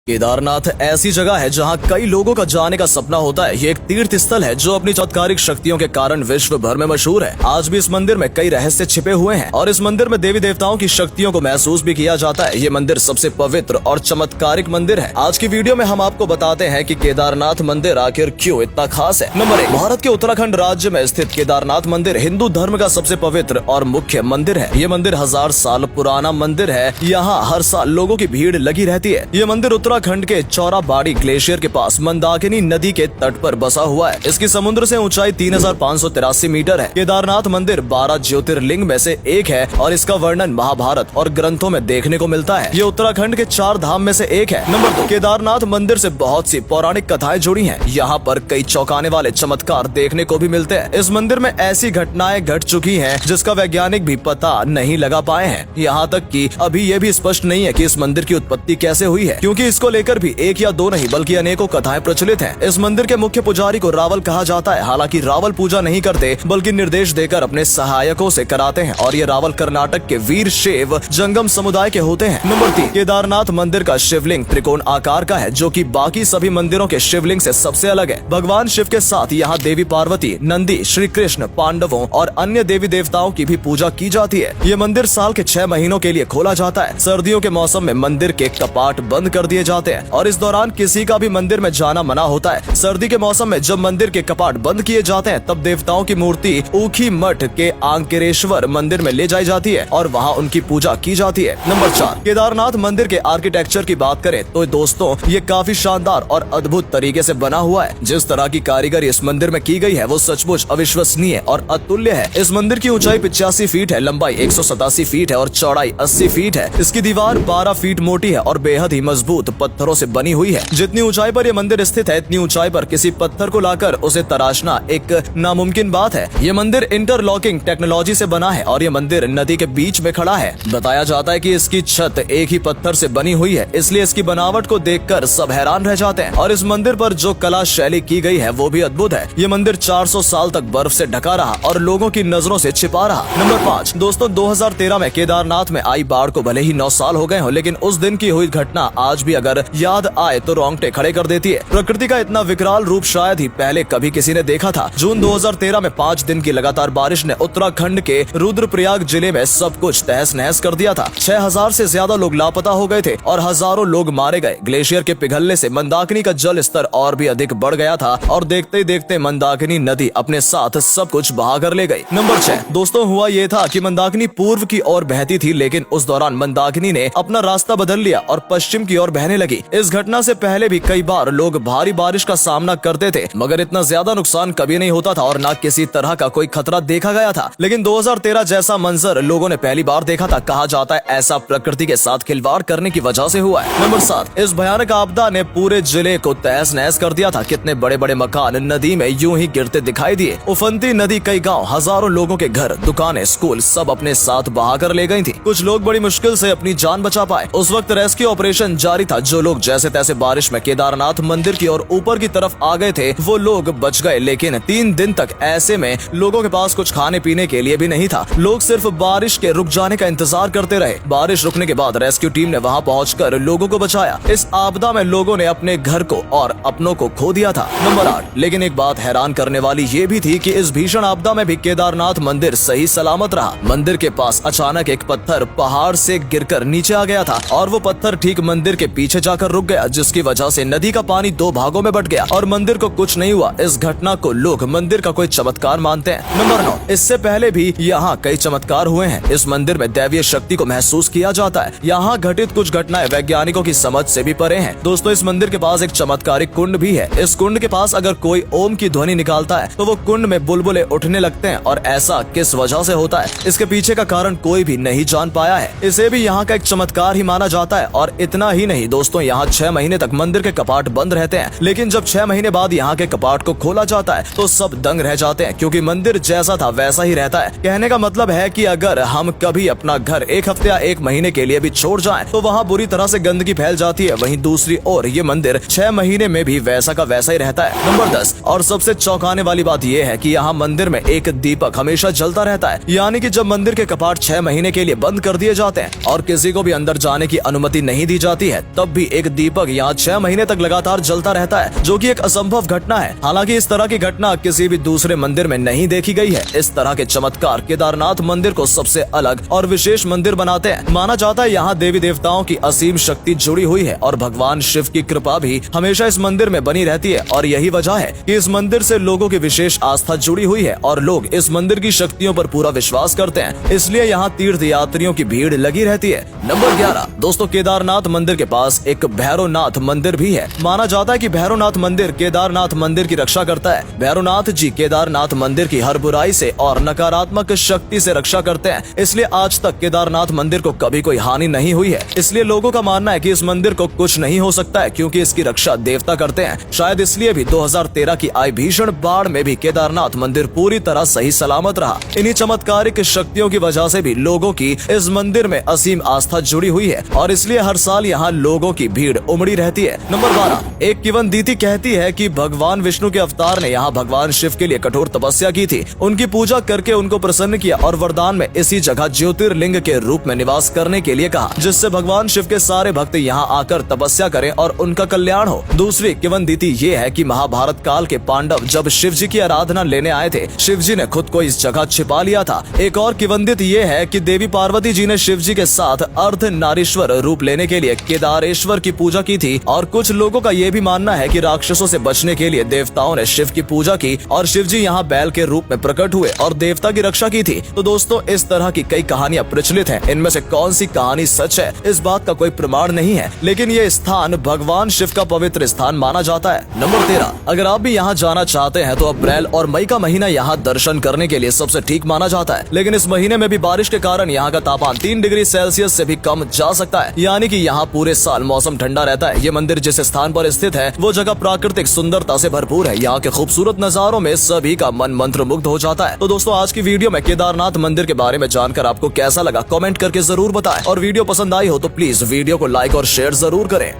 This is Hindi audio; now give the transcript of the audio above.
केदारनाथ ऐसी जगह है जहां कई लोगों का जाने का सपना होता है। ये एक तीर्थ स्थल है जो अपनी चमत्कारिक शक्तियों के कारण विश्व भर में मशहूर है। आज भी इस मंदिर में कई रहस्य छिपे हुए हैं और इस मंदिर में देवी देवताओं की शक्तियों को महसूस भी किया जाता है। ये मंदिर सबसे पवित्र और चमत्कारिक मंदिर है। आज की वीडियो में हम आपको बताते हैं कि केदारनाथ मंदिर आखिर क्यों इतना खास है। नंबर 1, भारत के उत्तराखंड राज्य में स्थित केदारनाथ मंदिर हिंदू धर्म का सबसे पवित्र और मुख्य मंदिर है। ये मंदिर 1000 साल पुराना मंदिर है। यहाँ हर साल लोगों की भीड़ लगी रहती है। ये मंदिर उत्तराखंड के चौराबाड़ी ग्लेशियर के पास मंदाकिनी नदी के तट पर बसा हुआ है। इसकी समुद्र से ऊंचाई 3583 मीटर है। केदारनाथ मंदिर 12 ज्योतिर्लिंग में से एक है और इसका वर्णन महाभारत और ग्रंथों में देखने को मिलता है। ये उत्तराखंड के 4 धाम में से एक है। नंबर 2, केदारनाथ मंदिर से बहुत सी पौराणिक कथाएं जुड़ी हैं। यहाँ पर कई चौंकाने वाले चमत्कार देखने को भी मिलते हैं। इस मंदिर में ऐसी घटनाएं घट चुकी हैं जिसका वैज्ञानिक भी पता नहीं लगा पाए हैं। यहाँ तक कि अभी ये भी स्पष्ट नहीं है कि इस मंदिर की उत्पत्ति कैसे हुई है, क्योंकि इसको लेकर भी एक या दो नहीं बल्कि अनेकों कथाएं प्रचलित हैं। इस मंदिर के मुख्य पुजारी को रावल कहा जाता है। हालांकि रावल पूजा नहीं करते बल्कि निर्देश देकर अपने सहायकों से कराते हैं और ये रावल कर्नाटक के वीर शैव जंगम समुदाय के होते हैं। नंबर 3, केदारनाथ मंदिर का शिवलिंग त्रिकोण आकार का है, जो कि बाकी सभी मंदिरों के शिवलिंग से सबसे अलग है। भगवान शिव के साथ यहाँ देवी पार्वती, नंदी, श्री कृष्ण, पांडवों और अन्य देवी देवताओं की भी पूजा की जाती है। ये मंदिर साल के 6 महीनों के लिए खोला जाता है। सर्दियों के मौसम में मंदिर के कपाट बंद कर दिए जाते हैं और इस दौरान किसी का भी मंदिर में जाना मना होता है। सर्दी के मौसम में जब मंदिर के कपाट बंद किए जाते हैं तब देवताओं की मूर्ति ऊखी मठ के आंकेरेश्वर मंदिर में ले जाई जाती है और वहां उनकी पूजा की जाती है। नंबर 4, केदारनाथ मंदिर के आर्किटेक्चर की बात करें तो दोस्तों ये काफी शानदार और अद्भुत तरीके से बना हुआ है। जिस तरह की कारीगरी इस मंदिर में की गई है वो सचमुच अविश्वसनीय और अतुल्य है। इस मंदिर की ऊंचाई 85 फीट है, लंबाई 187 फीट है और चौड़ाई 80 फीट है। इसकी दीवार 12 फीट मोटी है और बेहद ही मजबूत पत्थरों से बनी हुई है। जितनी ऊंचाई पर यह मंदिर स्थित है इतनी ऊंचाई पर किसी पत्थर को लाकर उसे तराशना एक नामुमकिन बात है। ये मंदिर इंटरलॉकिंग टेक्नोलॉजी से बना है और ये मंदिर नदी के बीच में खड़ा है। बताया जाता है कि इसकी छत एक ही पत्थर से बनी हुई है, इसलिए इसकी बनावट को देखकर सब हैरान रह जाते हैं और इस मंदिर पर जो कला शैली की गई है वो भी अद्भुत है। ये मंदिर 400 साल तक बर्फ से ढका रहा और लोगों की नजरों से छिपा रहा। नंबर 5, दोस्तों 2013 में केदारनाथ में आई बाढ़ को भले ही 9 साल हो गए हो, लेकिन उस दिन की हुई घटना आज भी अगर याद आए तो रोंगटे खड़े कर देती है। प्रकृति का इतना विकराल रूप शायद ही पहले कभी किसी ने देखा था। जून 2013 में 5 दिन की लगातार बारिश ने उत्तराखंड के रुद्रप्रयाग जिले में सब कुछ तहस नहस कर दिया था। 6000 से ज्यादा लोग लापता हो गए थे और हजारों लोग मारे गए। ग्लेशियर के पिघलने से मंदाकिनी का जल स्तर और भी अधिक बढ़ गया था और देखते ही देखते मंदाकिनी नदी अपने साथ सब कुछ बहा कर ले गई। नंबर 6, दोस्तों हुआ ये था कि मंदाकिनी पूर्व की ओर बहती थी, लेकिन उस दौरान मंदाकिनी ने अपना रास्ता बदल लिया और पश्चिम की ओर बहने लगी। इस घटना से पहले भी कई बार लोग भारी बारिश का सामना करते थे, मगर इतना ज्यादा नुकसान कभी नहीं होता था और न किसी तरह का कोई खतरा देखा गया था। लेकिन 2013 जैसा मंजर लोगों ने पहली बार देखा था। कहा जाता है ऐसा प्रकृति के साथ खिलवाड़ करने की वजह से हुआ है। नंबर 7, इस भयानक आपदा ने पूरे जिले को तहस नहस कर दिया था। कितने बड़े बड़े मकान नदी में यूं ही गिरते दिखाई दिए। उफनती नदी कई गाँव, हजारों लोगों के घर, दुकानें, स्कूल सब अपने साथ बहा कर ले गई थी। कुछ लोग बड़ी मुश्किल से अपनी जान बचा पाए। उस वक्त रेस्क्यू ऑपरेशन जारी था। जो लोग जैसे तैसे बारिश में केदारनाथ मंदिर की ओर ऊपर की तरफ आ गए थे वो लोग बच गए, लेकिन 3 दिन तक ऐसे में लोगों के पास कुछ खाने पीने के लिए भी नहीं था। लोग सिर्फ बारिश के रुक जाने का इंतजार करते रहे। बारिश रुकने के बाद रेस्क्यू टीम ने वहां पहुंचकर लोगों को बचाया। इस आपदा में लोगों ने अपने घर को और अपनों को खो दिया था। नंबर 8, लेकिन एक बात हैरान करने वाली ये भी थी कि इस भीषण आपदा में भी केदारनाथ मंदिर सही सलामत रहा। मंदिर के पास अचानक एक पत्थर पहाड़ से गिरकर नीचे आ गया था और वो पत्थर ठीक मंदिर के पीछे जाकर रुक गया, जिसकी वजह से नदी का पानी 2 भागों में बट गया और मंदिर को कुछ नहीं हुआ। इस घटना को लोग मंदिर का कोई चमत्कार मानते हैं। नंबर 9, इससे पहले भी यहाँ कई चमत्कार हुए हैं। इस मंदिर में दैवीय शक्ति को महसूस किया जाता है। यहाँ घटित कुछ घटनाएं वैज्ञानिकों की समझ से भी परे हैं। दोस्तों इस मंदिर के पास एक चमत्कारिक कुंड भी है। इस कुंड के पास अगर कोई ओम की ध्वनि निकालता है तो वो कुंड में बुलबुले उठने लगते हैं और ऐसा किस वजह से होता है इसके पीछे का कारण कोई भी नहीं जान पाया है। इसे भी यहाँ का एक चमत्कार ही माना जाता है। और इतना ही नहीं दोस्तों, यहाँ 6 महीने तक मंदिर के कपाट बंद रहते हैं, लेकिन जब 6 महीने बाद यहाँ के कपाट को खोला जाता है तो सब दंग रह जाते हैं, क्योंकि मंदिर जैसा था वैसा ही रहता है। कहने का मतलब है कि अगर हम कभी अपना घर 1 हफ्ते या 1 महीने के लिए भी छोड़ जाएं तो वहाँ बुरी तरह से गंदगी फैल जाती है। वहीं दूसरी ओर ये मंदिर 6 महीने में भी वैसा का वैसा ही रहता है। नंबर 10, और सबसे चौंकाने वाली बात यह है कि यहाँ मंदिर में एक दीपक हमेशा जलता रहता है। यानी कि जब मंदिर के कपाट 6 महीने के लिए बंद कर दिए जाते हैं और किसी को भी अंदर जाने की अनुमति नहीं दी जाती है, तब भी एक दीपक यहाँ 6 महीने तक लगातार जलता रहता है, जो कि एक असंभव घटना है। हालांकि इस तरह की घटना किसी भी दूसरे मंदिर में नहीं देखी गई है। इस तरह के चमत्कार केदारनाथ मंदिर को सबसे अलग और विशेष मंदिर बनाते हैं। माना जाता है यहाँ देवी देवताओं की असीम शक्ति जुड़ी हुई है और भगवान शिव की कृपा भी हमेशा इस मंदिर में बनी रहती है। और यही वजह है कि इस मंदिर से लोगों की विशेष आस्था जुड़ी हुई है और लोग इस मंदिर की शक्तियों पर पूरा विश्वास करते हैं। इसलिए यहाँ तीर्थ यात्रियों की भीड़ लगी रहती है। नंबर 11 दोस्तों, केदारनाथ मंदिर के पास एक भैरवनाथ मंदिर भी है। माना जाता है कि भैरवनाथ मंदिर केदारनाथ मंदिर की रक्षा करता है। भैरवनाथ जी केदारनाथ मंदिर की हर बुराई से और नकारात्मक शक्ति से रक्षा करते हैं। इसलिए आज तक केदारनाथ मंदिर को कभी कोई हानि नहीं हुई है। इसलिए लोगों का मानना है कि इस मंदिर को कुछ नहीं हो सकता है, क्योंकि इसकी रक्षा देवता करते हैं। शायद इसलिए भी 2013 की आई भीषण बाढ़ में भी केदारनाथ मंदिर पूरी तरह सही सलामत रहा। इन्हीं चमत्कारिक शक्तियों की वजह से भी लोगों की इस मंदिर में असीम आस्था जुड़ी हुई है और इसलिए हर साल यहाँ लोगों की भीड़ उमड़ी रहती है। नंबर 12 एक किंवदंती कहती है कि भगवान विष्णु के अवतार ने यहाँ भगवान शिव के लिए कठोर तपस्या की थी। उनकी पूजा करके उनको प्रसन्न किया और वरदान में इसी जगह ज्योतिर्लिंग के रूप में निवास करने के लिए कहा, जिससे भगवान शिव के सारे भक्त यहाँ आकर तपस्या करें और उनका कल्याण हो। दूसरी किंवदंती ये है कि महाभारत काल के पांडव जब शिव जी की आराधना लेने आए थे, शिव जी ने खुद को इस जगह छिपा लिया था। एक और किंवदंती ये है कि देवी पार्वती जी ने शिव जी के साथ अर्धनारीश्वर रूप लेने के लिए केदारेश्वर की पूजा की थी। और कुछ लोगों का ये भी मानना है कि राक्षसों से बचने के लिए देवताओं ने शिव की पूजा की और शिव जी यहाँ बैल के रूप में प्रकट हुए और देवता की रक्षा की थी। तो दोस्तों, इस तरह की कई कहानियां प्रचलित हैं। इनमें से कौन सी कहानी सच है, इस बात का कोई प्रमाण नहीं है, लेकिन ये स्थान भगवान शिव का पवित्र स्थान माना जाता है। नंबर 13 अगर आप भी यहाँ जाना चाहते हैं तो अप्रैल और मई का महीना यहाँ दर्शन करने के लिए सबसे ठीक माना जाता है। लेकिन इस महीने में भी बारिश के कारण यहाँ का तापमान 3 डिग्री सेल्सियस से भी कम जा सकता है, यानी कि यहाँ पूरे साल मौसम ठंडा रहता है। ये मंदिर जिस स्थान पर स्थित है वो जगह प्राकृतिक सुंदरता से भरपूर है। यहाँ के खूबसूरत नजारों में सभी का मन मंत्रमुग्ध हो जाता है। तो दोस्तों, आज की वीडियो में केदारनाथ मंदिर के बारे में जानकर आपको कैसा लगा, कमेंट करके जरूर बताएं। और वीडियो पसंद आई हो तो प्लीज वीडियो को लाइक और शेयर जरूर करें।